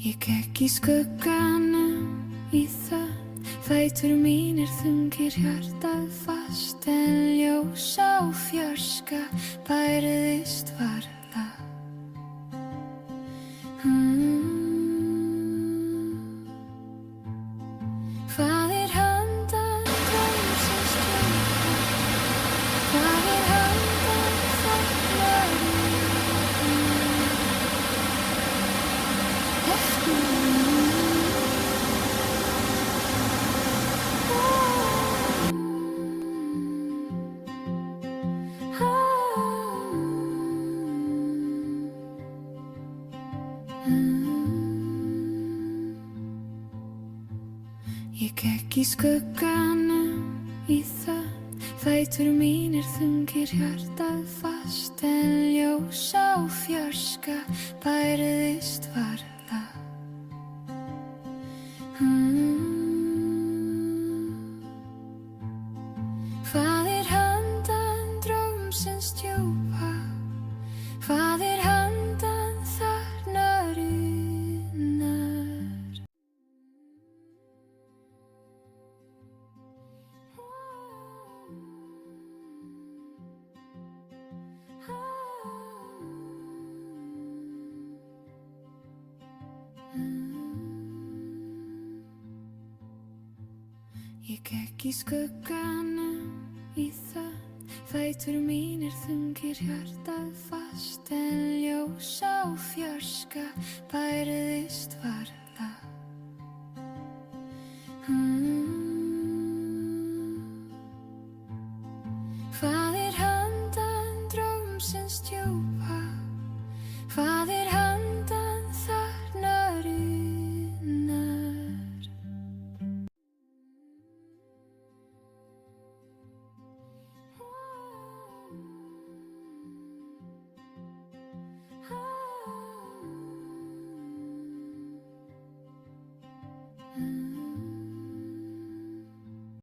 Ég gekk í skugganum í það, fætur mínir þungir, hjartað fast, en ljós á fjarska bærðist varla. Hvað er handan draumsins djúpa? Hvað er handan þagnar Ég gekk í skugganum í það, fætur mínir þungir, hjartað fast, en ljós á fjarska bærðist varla. Hvað er handan draumsins djúpa? Hvað er handan þagnarinnar? Ég gekk í skugganum í það, fætur mínir þungir, hjartað fast, en ljós á fjarska bærðist varla. Hvað er handan draumsins djúpa?